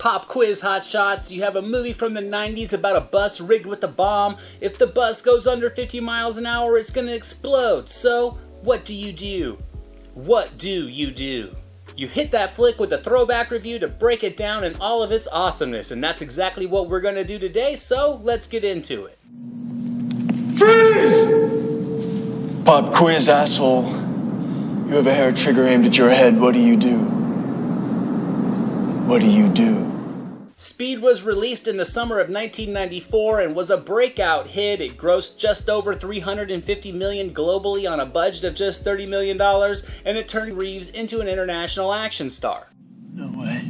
Pop quiz, hot shots. You have a movie from the 90s about a bus rigged with a bomb. If the bus goes under 50 miles an hour, it's gonna explode. So, what do you do? What do you do? You hit that flick with a throwback review to break it down in all of its awesomeness, and that's exactly what we're gonna do today, so let's get into it. Freeze! Pop quiz, asshole. You have a hair trigger aimed at your head, what do you do? What do you do? Speed was released in the summer of 1994 and was a breakout hit. It grossed just over $350 million globally on a budget of just $30 million, and it turned Reeves into an international action star. No way.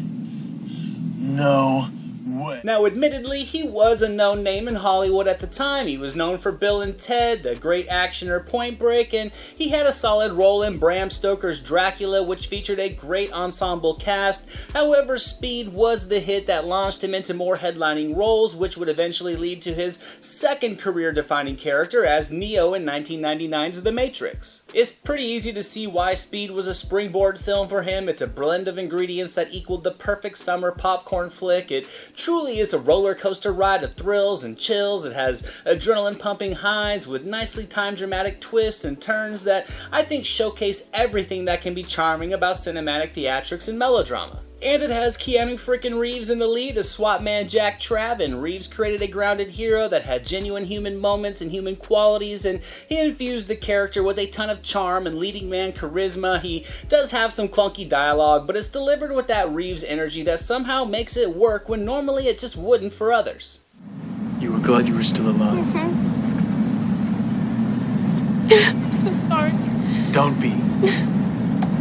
No way. Now, admittedly, he was a known name in Hollywood at the time. He was known for Bill and Ted, the great actioner Point Break, and he had a solid role in Bram Stoker's Dracula, which featured a great ensemble cast. However, Speed was the hit that launched him into more headlining roles, which would eventually lead to his second career-defining character as Neo in 1999's The Matrix. It's pretty easy to see why Speed was a springboard film for him. It's a blend of ingredients that equaled the perfect summer popcorn flick. It truly is a roller coaster ride of thrills and chills. It has adrenaline pumping highs with nicely timed dramatic twists and turns that I think showcase everything that can be charming about cinematic theatrics and melodrama. And it has Keanu frickin' Reeves in the lead as SWAT man Jack Traven. Reeves created a grounded hero that had genuine human moments and human qualities, and he infused the character with a ton of charm and leading man charisma. He does have some clunky dialogue, but it's delivered with that Reeves energy that somehow makes it work when normally it just wouldn't for others. You were glad you were still alive. I'm so sorry. Don't be.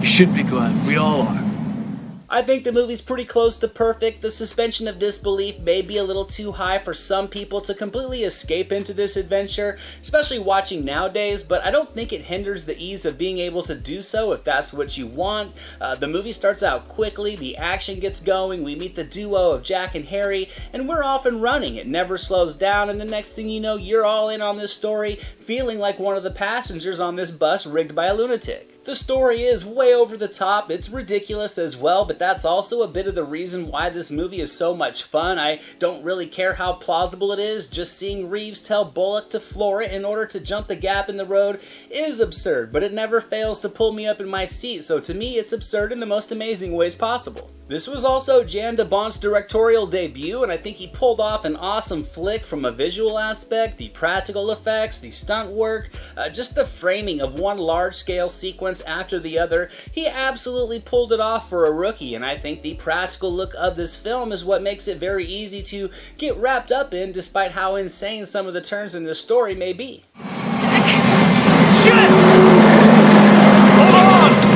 You should be glad. We all are. I think the movie's pretty close to perfect. The suspension of disbelief may be a little too high for some people to completely escape into this adventure, especially watching nowadays, but I don't think it hinders the ease of being able to do so if that's what you want. The movie starts out quickly, the action gets going, we meet the duo of Jack and Harry, and we're off and running. It never slows down, and the next thing you know, you're all in on this story, feeling like one of the passengers on this bus rigged by a lunatic. The story is way over the top, it's ridiculous as well, but that's also a bit of the reason why this movie is so much fun. I don't really care how plausible it is, just seeing Reeves tell Bullock to floor it in order to jump the gap in the road is absurd, but it never fails to pull me up in my seat, so to me it's absurd in the most amazing ways possible. This was also Jan de Bont's directorial debut, and I think he pulled off an awesome flick from a visual aspect, the practical effects, the stunt work, just the framing of one large-scale sequence after the other. He absolutely pulled it off for a rookie, and I think the practical look of this film is what makes it very easy to get wrapped up in, despite how insane some of the turns in this story may be. Shit! Hold on!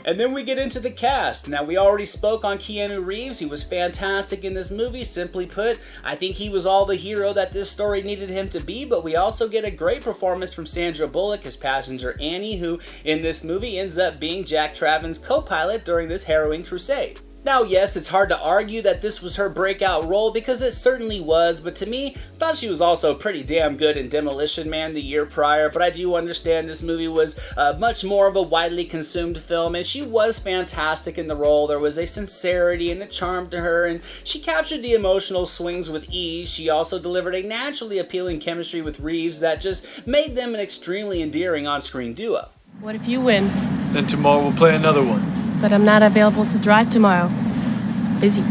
And then we get into the cast. Now, we already spoke on Keanu Reeves. He was fantastic in this movie. Simply put, I think he was all the hero that this story needed him to be, but we also get a great performance from Sandra Bullock as passenger Annie, who in this movie ends up being Jack Traven's co-pilot during this harrowing crusade. Now, yes, it's hard to argue that this was her breakout role because it certainly was, but to me, I thought she was also pretty damn good in Demolition Man the year prior, but I do understand this movie was much more of a widely consumed film, and she was fantastic in the role. There was a sincerity and a charm to her, and she captured the emotional swings with ease. She also delivered a naturally appealing chemistry with Reeves that just made them an extremely endearing on-screen duo. What if you win? Then tomorrow we'll play another one. But I'm not available to drive tomorrow. Busy.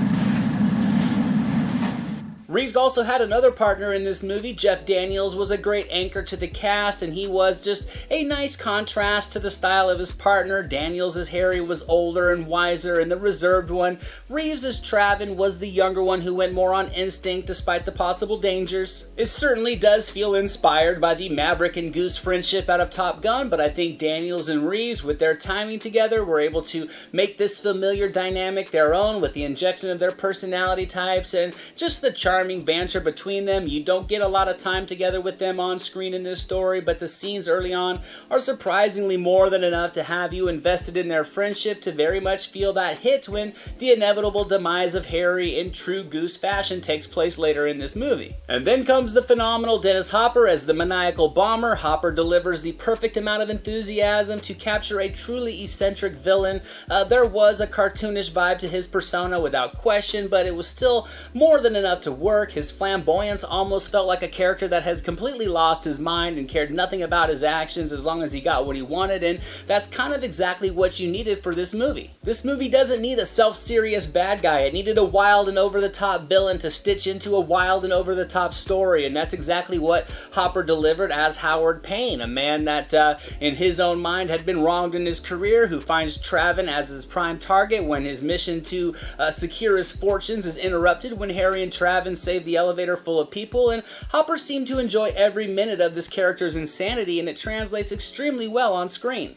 Reeves also had another partner in this movie. Jeff Daniels was a great anchor to the cast, and he was just a nice contrast to the style of his partner. Daniels as Harry was older and wiser and the reserved one. Reeves as Traven was the younger one who went more on instinct despite the possible dangers. It certainly does feel inspired by the Maverick and Goose friendship out of Top Gun, but I think Daniels and Reeves, with their timing together, were able to make this familiar dynamic their own with the injection of their personality types and just the charm charming banter between them. You don't get a lot of time together with them on screen in this story, but the scenes early on are surprisingly more than enough to have you invested in their friendship, to very much feel that hit when the inevitable demise of Harry in true Goose fashion takes place later in this movie. And then comes the phenomenal Dennis Hopper as the maniacal bomber. Hopper delivers the perfect amount of enthusiasm to capture a truly eccentric villain. There was a cartoonish vibe to his persona without question, but it was still more than enough to work. His flamboyance almost felt like a character that has completely lost his mind and cared nothing about his actions as long as he got what he wanted, and that's kind of exactly what you needed for this movie. This movie doesn't need a self-serious bad guy. It needed a wild and over-the-top villain to stitch into a wild and over-the-top story, and that's exactly what Hopper delivered as Howard Payne, a man that in his own mind had been wronged in his career, who finds Traven as his prime target when his mission to secure his fortunes is interrupted when Harry and Traven save the elevator full of people, and Hopper seemed to enjoy every minute of this character's insanity, and it translates extremely well on screen.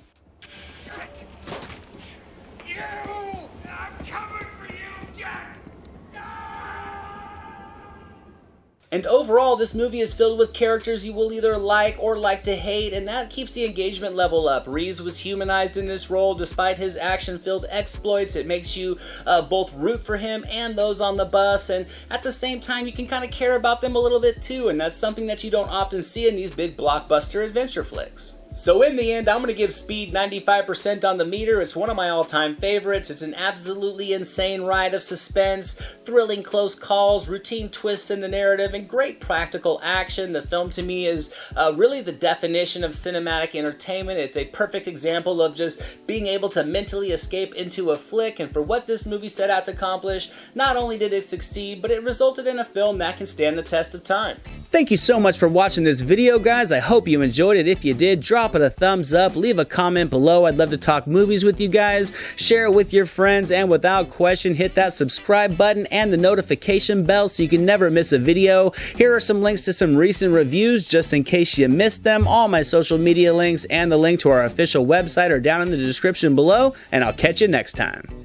And overall, this movie is filled with characters you will either like or like to hate, and that keeps the engagement level up. Reeves was humanized in this role despite his action-filled exploits. It makes you both root for him and those on the bus, and at the same time, you can kind of care about them a little bit too, and that's something that you don't often see in these big blockbuster adventure flicks. So in the end, I'm going to give Speed 95% on the meter. It's one of my all-time favorites. It's an absolutely insane ride of suspense, thrilling close calls, routine twists in the narrative, and great practical action. The film to me is really the definition of cinematic entertainment. It's a perfect example of just being able to mentally escape into a flick, and for what this movie set out to accomplish, not only did it succeed, but it resulted in a film that can stand the test of time. Thank you so much for watching this video, guys. I hope you enjoyed it. If you did, drop it a thumbs up, leave a comment below. I'd love to talk movies with you guys. Share it with your friends, and without question, hit that subscribe button and the notification bell so you can never miss a video. Here are some links to some recent reviews just in case you missed them. All my social media links and the link to our official website are down in the description below, and I'll catch you next time.